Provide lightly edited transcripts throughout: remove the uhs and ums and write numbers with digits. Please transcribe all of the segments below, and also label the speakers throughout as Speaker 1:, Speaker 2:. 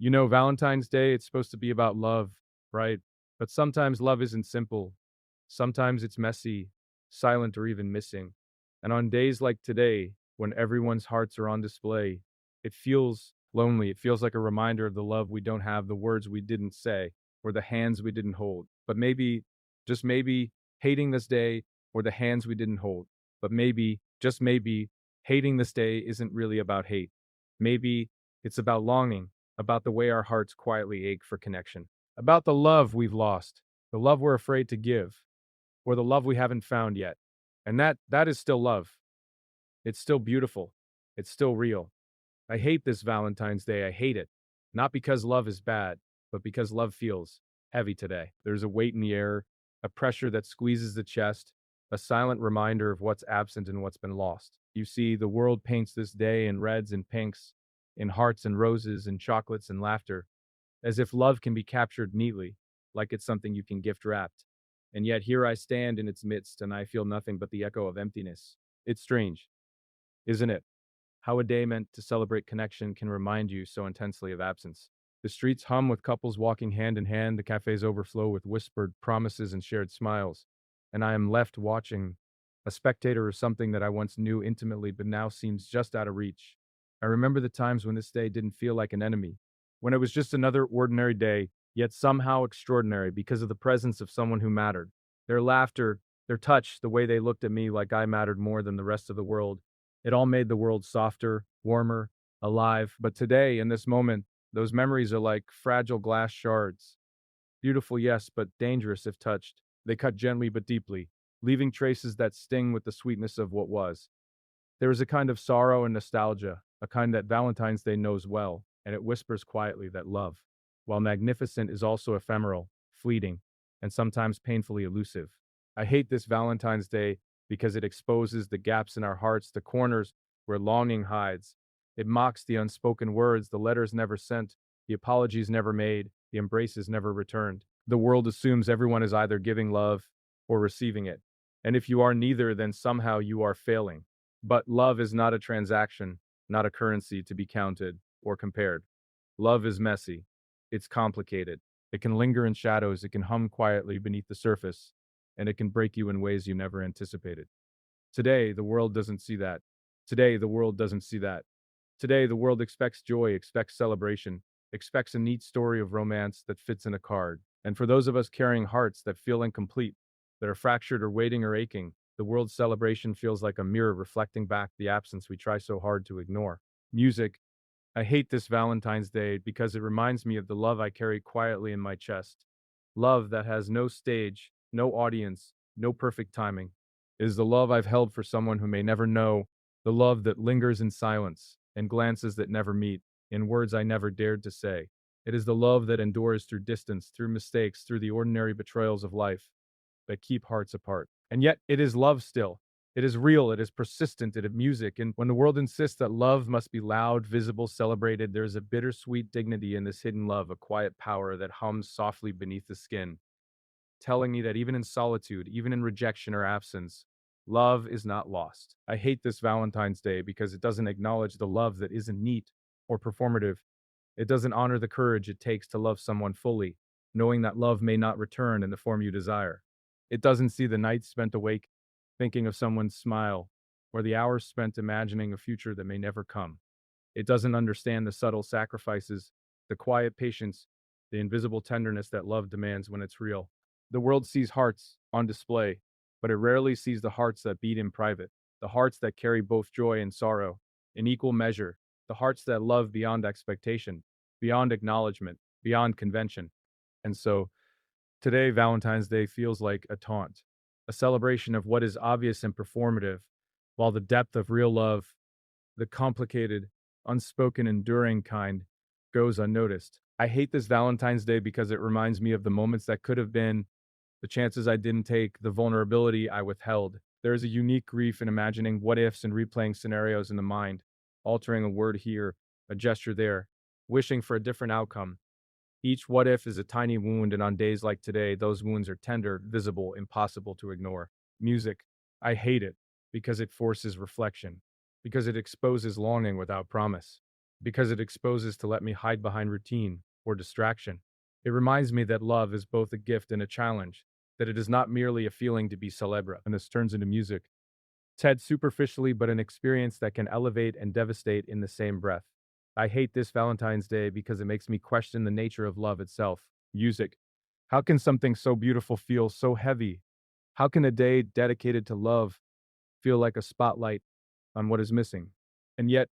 Speaker 1: You know, Valentine's Day, it's supposed to be about love, right? But sometimes love isn't simple. Sometimes it's messy, silent, or even missing. And on days like today, when everyone's hearts are on display, it feels lonely. It feels like a reminder of the love we don't have, the words we didn't say, or the hands we didn't hold. But maybe, just maybe, hating this day or the hands we didn't hold. But maybe, just maybe, hating this day isn't really about hate. Maybe it's about longing, about the way our hearts quietly ache for connection, about the love we've lost, the love we're afraid to give, or the love we haven't found yet. And that is still love. It's still beautiful. It's still real. I hate this Valentine's Day. I hate it. Not because love is bad, but because love feels heavy today. There's a weight in the air, a pressure that squeezes the chest, a silent reminder of what's absent and what's been lost. You see, the world paints this day in reds and pinks, in hearts and roses, in chocolates and laughter, as if love can be captured neatly, like it's something you can gift wrapped. And yet here I stand in its midst, and I feel nothing but the echo of emptiness. It's strange, isn't it? How a day meant to celebrate connection can remind you so intensely of absence. The streets hum with couples walking hand in hand, the cafes overflow with whispered promises and shared smiles, and I am left watching, a spectator of something that I once knew intimately but now seems just out of reach. I remember the times when this day didn't feel like an enemy, when it was just another ordinary day, yet somehow extraordinary because of the presence of someone who mattered. Their laughter, their touch, the way they looked at me like I mattered more than the rest of the world, it all made the world softer, warmer, alive. But today, in this moment, those memories are like fragile glass shards. Beautiful, yes, but dangerous if touched. They cut gently but deeply, leaving traces that sting with the sweetness of what was. There is a kind of sorrow and nostalgia, a kind that Valentine's Day knows well, and it whispers quietly that love, while magnificent, is also ephemeral, fleeting, and sometimes painfully elusive. I hate this Valentine's Day because it exposes the gaps in our hearts, the corners where longing hides. It mocks the unspoken words, the letters never sent, the apologies never made, the embraces never returned. The world assumes everyone is either giving love or receiving it. And if you are neither, then somehow you are failing. But love is not a transaction, not a currency to be counted or compared. Love is messy. It's complicated. It can linger in shadows, it can hum quietly beneath the surface, and it can break you in ways you never anticipated. Today, the world doesn't see that. Today, the world doesn't see that. Today, the world expects joy, expects celebration, expects a neat story of romance that fits in a card. And for those of us carrying hearts that feel incomplete, that are fractured or waiting or aching, the world's celebration feels like a mirror reflecting back the absence we try so hard to ignore. Music. I hate this Valentine's Day because it reminds me of the love I carry quietly in my chest. Love that has no stage, no audience, no perfect timing. It is the love I've held for someone who may never know, the love that lingers in silence, in glances that never meet, in words I never dared to say. It is the love that endures through distance, through mistakes, through the ordinary betrayals of life that keep hearts apart. And yet, it is love still. It is real, it is persistent, it is music. And when the world insists that love must be loud, visible, celebrated, there is a bittersweet dignity in this hidden love, a quiet power that hums softly beneath the skin, telling me that even in solitude, even in rejection or absence, love is not lost. I hate this Valentine's Day because it doesn't acknowledge the love that isn't neat or performative. It doesn't honor the courage it takes to love someone fully, knowing that love may not return in the form you desire. It doesn't see the nights spent awake thinking of someone's smile, or the hours spent imagining a future that may never come. It doesn't understand the subtle sacrifices, the quiet patience, the invisible tenderness that love demands when it's real. The world sees hearts on display, but it rarely sees the hearts that beat in private, the hearts that carry both joy and sorrow in equal measure, the hearts that love beyond expectation, beyond acknowledgement, beyond convention. And so today, Valentine's Day feels like a taunt, a celebration of what is obvious and performative, while the depth of real love, the complicated, unspoken, enduring kind, goes unnoticed. I hate this Valentine's Day because it reminds me of the moments that could have been, the chances I didn't take, the vulnerability I withheld. There is a unique grief in imagining what ifs and replaying scenarios in the mind, altering a word here, a gesture there, wishing for a different outcome. Each what if is a tiny wound, and on days like today, those wounds are tender, visible, impossible to ignore. Music. I hate it because it forces reflection, because it exposes longing without promise, because it exposes to let me hide behind routine or distraction. It reminds me that love is both a gift and a challenge, that it is not merely a feeling to be celebra, and this turns into music. Ted superficially, but an experience that can elevate and devastate in the same breath. I hate this Valentine's Day because it makes me question the nature of love itself. Music. How can something so beautiful feel so heavy? How can a day dedicated to love feel like a spotlight on what is missing? And yet,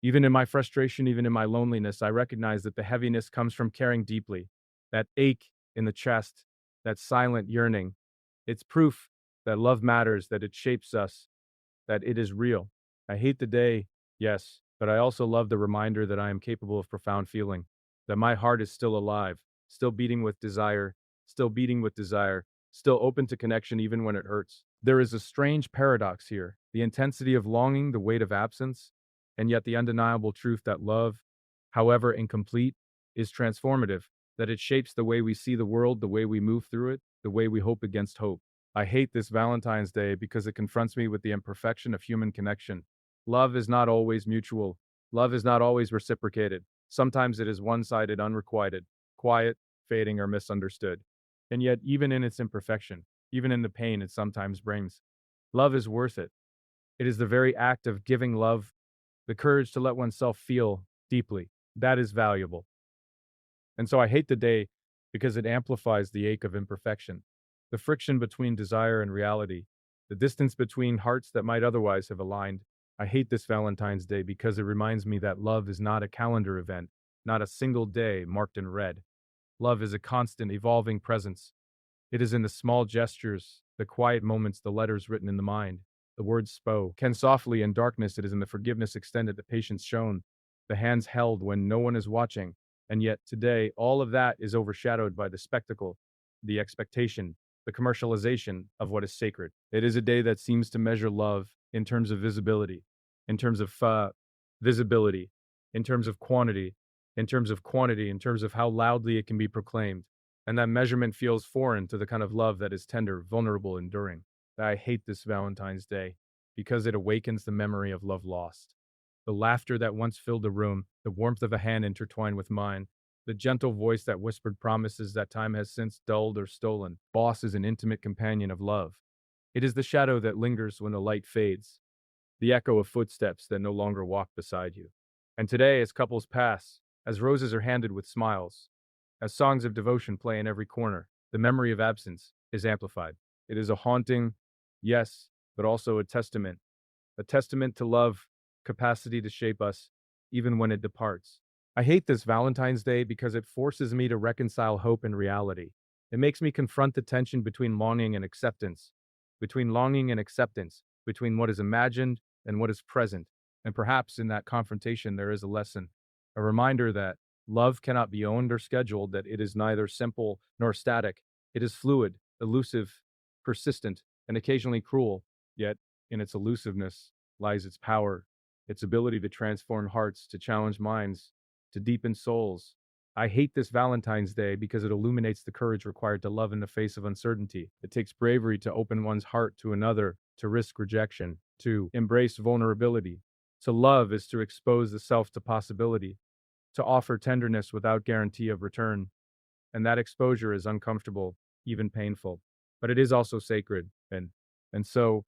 Speaker 1: even in my frustration, even in my loneliness, I recognize that the heaviness comes from caring deeply. That ache in the chest, that silent yearning. It's proof that love matters, that it shapes us, that it is real. I hate the day, yes, but I also love the reminder that I am capable of profound feeling, that my heart is still alive, still beating with desire, still beating with desire, still open to connection even when it hurts. There is a strange paradox here, the intensity of longing, the weight of absence, and yet the undeniable truth that love, however incomplete, is transformative, that it shapes the way we see the world, the way we move through it, the way we hope against hope. I hate this Valentine's Day because it confronts me with the imperfection of human connection. Love is not always mutual. Love is not always reciprocated. Sometimes it is one sided, unrequited, quiet, fading, or misunderstood. And yet, even in its imperfection, even in the pain it sometimes brings, love is worth it. It is the very act of giving love, the courage to let oneself feel deeply. That is valuable. And so I hate the day because it amplifies the ache of imperfection, the friction between desire and reality, the distance between hearts that might otherwise have aligned. I hate this Valentine's Day because it reminds me that love is not a calendar event, not a single day marked in red. Love is a constant, evolving presence. It is in the small gestures, the quiet moments, the letters written in the mind, the words spoken softly in darkness. It is in the forgiveness extended, the patience shown, the hands held when no one is watching. And yet, today, all of that is overshadowed by the spectacle, the expectation, the commercialization of what is sacred. It is a day that seems to measure love in terms of visibility, in terms of visibility, in terms of quantity, in terms of quantity, in terms of how loudly it can be proclaimed. And that measurement feels foreign to the kind of love that is tender, vulnerable, enduring. I hate this Valentine's Day because it awakens the memory of love lost. The laughter that once filled the room, the warmth of a hand intertwined with mine, the gentle voice that whispered promises that time has since dulled or stolen. Boss is an intimate companion of love. It is the shadow that lingers when the light fades, the echo of footsteps that no longer walk beside you. And today, as couples pass, as roses are handed with smiles, as songs of devotion play in every corner, the memory of absence is amplified. It is a haunting, yes, but also a testament to love, capacity to shape us, even when it departs. I hate this Valentine's Day because it forces me to reconcile hope and reality. It makes me confront the tension between longing and acceptance, between what is imagined and what is present. And perhaps in that confrontation, there is a lesson, a reminder that love cannot be owned or scheduled, that it is neither simple nor static. It is fluid, elusive, persistent, and occasionally cruel, yet in its elusiveness lies its power, its ability to transform hearts, to challenge minds, to deepen souls. I hate this Valentine's Day because it illuminates the courage required to love in the face of uncertainty. It takes bravery to open one's heart to another, to risk rejection, to embrace vulnerability. To love is to expose the self to possibility, to offer tenderness without guarantee of return. And that exposure is uncomfortable, even painful. But it is also sacred. And so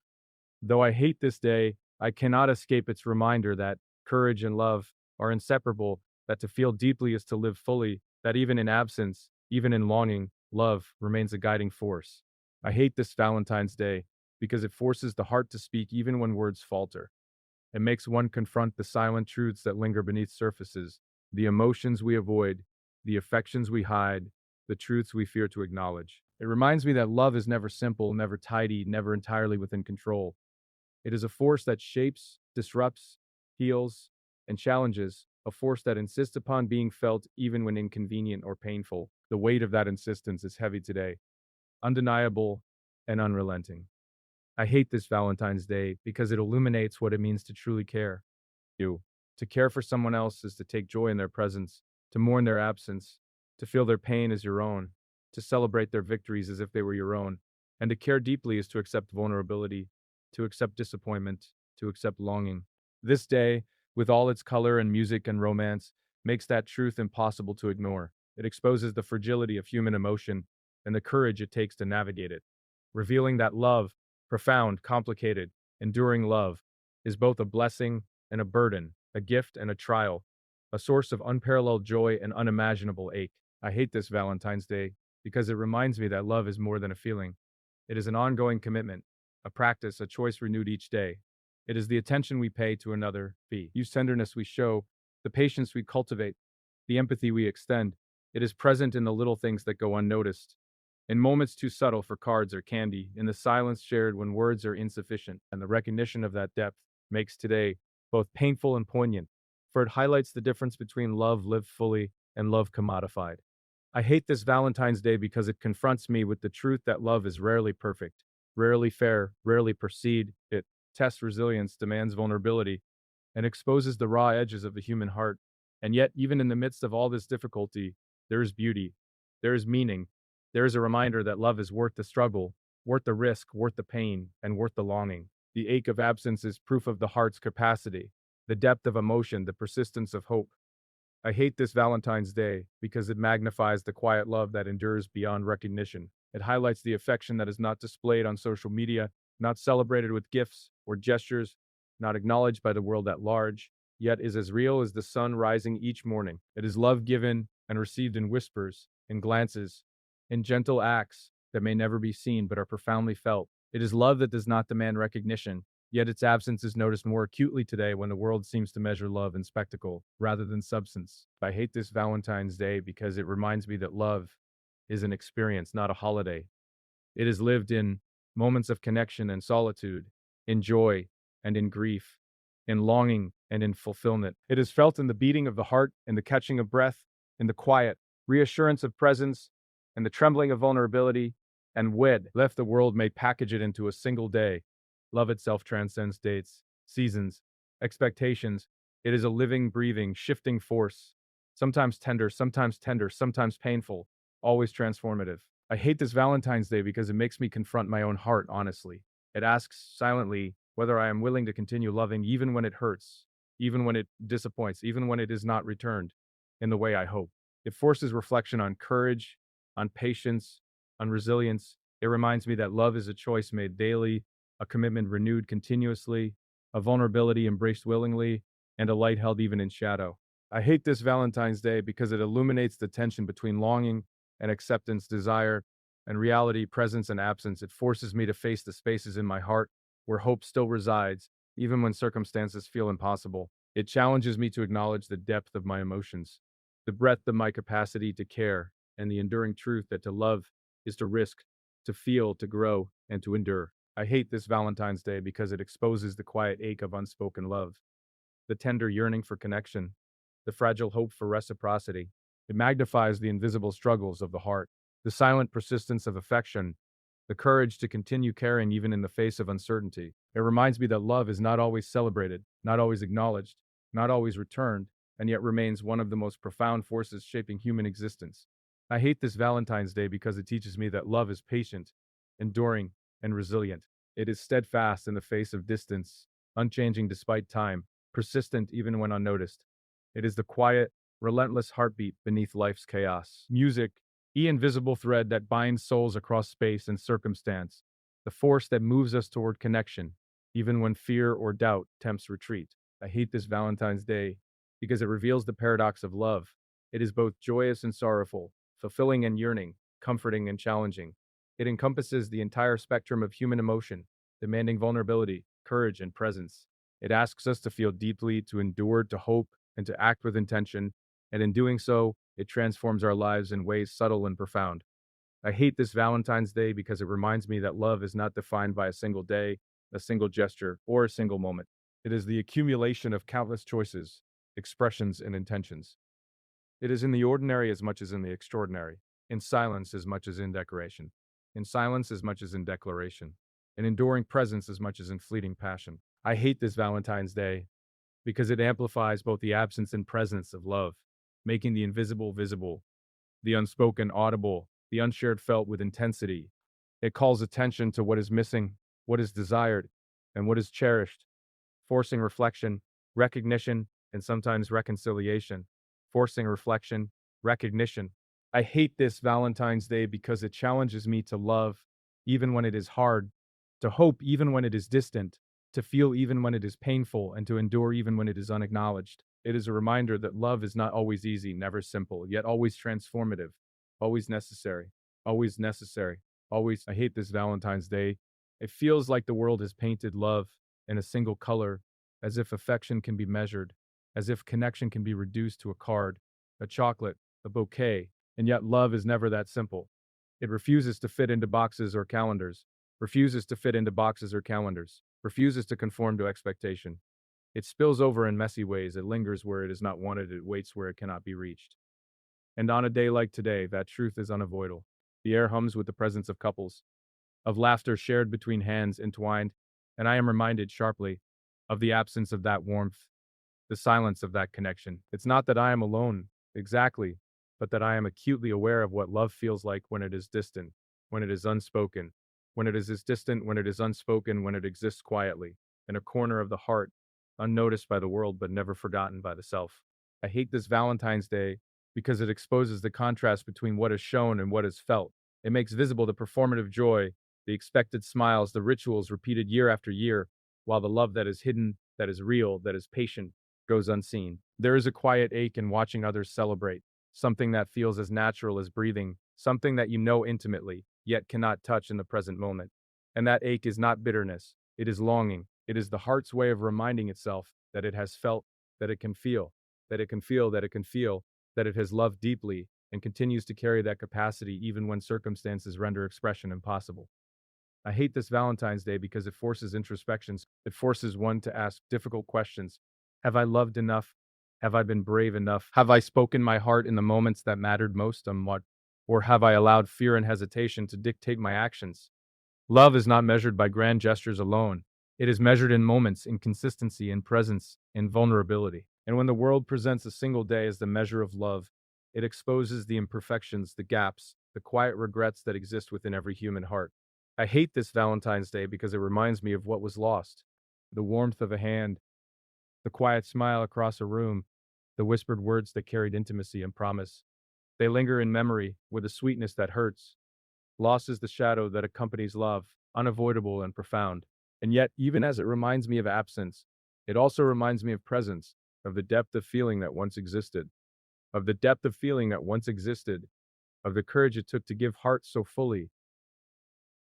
Speaker 1: though I hate this day, I cannot escape its reminder that courage and love are inseparable, that to feel deeply is to live fully, that even in absence, even in longing, love remains a guiding force. I hate this Valentine's Day because it forces the heart to speak even when words falter. It makes one confront the silent truths that linger beneath surfaces, the emotions we avoid, the affections we hide, the truths we fear to acknowledge. It reminds me that love is never simple, never tidy, never entirely within control. It is a force that shapes, disrupts, heals, and challenges, a force that insists upon being felt even when inconvenient or painful. The weight of that insistence is heavy today, undeniable and unrelenting. I hate this Valentine's Day because it illuminates what it means to truly care. You. To care for someone else is to take joy in their presence, to mourn their absence, to feel their pain as your own, to celebrate their victories as if they were your own. And to care deeply is to accept vulnerability, to accept disappointment, to accept longing. This day, with all its color and music and romance, makes that truth impossible to ignore. It exposes the fragility of human emotion and the courage it takes to navigate it, revealing that love, profound, complicated, enduring love, is both a blessing and a burden, a gift and a trial, a source of unparalleled joy and unimaginable ache. I hate this Valentine's Day because it reminds me that love is more than a feeling. It is an ongoing commitment, a practice, a choice renewed each day. It is the attention we pay to another, the tenderness we show, the patience we cultivate, the empathy we extend. It is present in the little things that go unnoticed, in moments too subtle for cards or candy, in the silence shared when words are insufficient, and the recognition of that depth makes today both painful and poignant, for it highlights the difference between love lived fully and love commodified. I hate this Valentine's Day because it confronts me with the truth that love is rarely perfect, rarely fair, rarely perceived. It tests resilience, demands vulnerability, and exposes the raw edges of the human heart. And yet, even in the midst of all this difficulty, there is beauty, there is meaning, there is a reminder that love is worth the struggle, worth the risk, worth the pain, and worth the longing. The ache of absence is proof of the heart's capacity, the depth of emotion, the persistence of hope. I hate this Valentine's Day because it magnifies the quiet love that endures beyond recognition. It highlights the affection that is not displayed on social media, not celebrated with gifts or gestures, not acknowledged by the world at large, yet is as real as the sun rising each morning. It is love given and received in whispers, in glances, in gentle acts that may never be seen but are profoundly felt. It is love that does not demand recognition, yet its absence is noticed more acutely today when the world seems to measure love in spectacle rather than substance. I hate this Valentine's Day because it reminds me that love is an experience, not a holiday. It is lived in moments of connection and solitude, in joy and in grief, in longing and in fulfillment. It is felt in the beating of the heart, in the catching of breath, in the quiet reassurance of presence, and the trembling of vulnerability. And when left, the world may package it into a single day. Love itself transcends dates, seasons, expectations. It is a living, breathing, shifting force, sometimes tender, sometimes painful, always transformative. I hate this Valentine's Day because it makes me confront my own heart honestly. It asks silently whether I am willing to continue loving even when it hurts, even when it disappoints, even when it is not returned in the way I hope. It forces reflection on courage, on patience, on resilience. It reminds me that love is a choice made daily, a commitment renewed continuously, a vulnerability embraced willingly, and a light held even in shadow. I hate this Valentine's Day because it illuminates the tension between longing and acceptance, desire and reality, presence and absence. It forces me to face the spaces in my heart where hope still resides, even when circumstances feel impossible. It challenges me to acknowledge the depth of my emotions, the breadth of my capacity to care, and the enduring truth that to love is to risk, to feel, to grow, and to endure. I hate this Valentine's Day because it exposes the quiet ache of unspoken love, the tender yearning for connection, the fragile hope for reciprocity. It magnifies the invisible struggles of the heart, the silent persistence of affection, the courage to continue caring even in the face of uncertainty. It reminds me that love is not always celebrated, not always acknowledged, not always returned, and yet remains one of the most profound forces shaping human existence. I hate this Valentine's Day because it teaches me that love is patient, enduring, and resilient. It is steadfast in the face of distance, unchanging despite time, persistent even when unnoticed. It is the quiet, relentless heartbeat beneath life's chaos. Music, the invisible thread that binds souls across space and circumstance, the force that moves us toward connection, even when fear or doubt tempts retreat. I hate this Valentine's Day because it reveals the paradox of love. It is both joyous and sorrowful, fulfilling and yearning, comforting and challenging. It encompasses the entire spectrum of human emotion, demanding vulnerability, courage, and presence. It asks us to feel deeply, to endure, to hope, and to act with intention, and in doing so, it transforms our lives in ways subtle and profound. I hate this Valentine's Day because it reminds me that love is not defined by a single day, a single gesture, or a single moment. It is the accumulation of countless choices, expressions, and intentions. It is in the ordinary as much as in the extraordinary, in silence as much as in decoration, in silence as much as in declaration, in enduring presence as much as in fleeting passion. I hate this Valentine's Day because it amplifies both the absence and presence of love, making the invisible visible, the unspoken audible, the unshared felt with intensity. It calls attention to what is missing, what is desired, and what is cherished, forcing reflection, recognition, and sometimes reconciliation, forcing reflection, recognition. I hate this Valentine's Day because it challenges me to love even when it is hard, to hope even when it is distant, to feel even when it is painful, and to endure even when it is unacknowledged. It is a reminder that love is not always easy, never simple, yet always transformative, always necessary, always necessary, always. I hate this Valentine's Day. It feels like the world has painted love in a single color, as if affection can be measured, as if connection can be reduced to a card, a chocolate, a bouquet, and yet love is never that simple. It refuses to fit into boxes or calendars, refuses to fit into boxes or calendars, refuses to conform to expectation. It spills over in messy ways, it lingers where it is not wanted, it waits where it cannot be reached. And on a day like today, that truth is unavoidable. The air hums with the presence of couples, of laughter shared between hands entwined, and I am reminded sharply of the absence of that warmth, the silence of that connection. It's not that I am alone, exactly, but that I am acutely aware of what love feels like when it is distant, when it is unspoken, when it is as distant, when it is unspoken, when it exists quietly, in a corner of the heart, unnoticed by the world but never forgotten by the self. I hate this Valentine's Day because it exposes the contrast between what is shown and what is felt. It makes visible the performative joy, the expected smiles, the rituals repeated year after year, while the love that is hidden, that is real, that is patient, goes unseen. There is a quiet ache in watching others celebrate, something that feels as natural as breathing, something that you know intimately, yet cannot touch in the present moment. And that ache is not bitterness, it is longing. It is the heart's way of reminding itself that it has felt, that it can feel, that it can feel, that it can feel, that it has loved deeply, and continues to carry that capacity even when circumstances render expression impossible. I hate this Valentine's Day because it forces introspections. It forces one to ask difficult questions. Have I loved enough? Have I been brave enough? Have I spoken my heart in the moments that mattered most? Or have I allowed fear and hesitation to dictate my actions? Love is not measured by grand gestures alone. It is measured in moments, in consistency, in presence, in vulnerability. And when the world presents a single day as the measure of love, it exposes the imperfections, the gaps, the quiet regrets that exist within every human heart. I hate this Valentine's Day because it reminds me of what was lost. The warmth of a hand, the quiet smile across a room, the whispered words that carried intimacy and promise. They linger in memory with a sweetness that hurts. Loss is the shadow that accompanies love, unavoidable and profound. And yet, even as it reminds me of absence, it also reminds me of presence, of the depth of feeling that once existed, of the depth of feeling that once existed, of the courage it took to give heart so fully,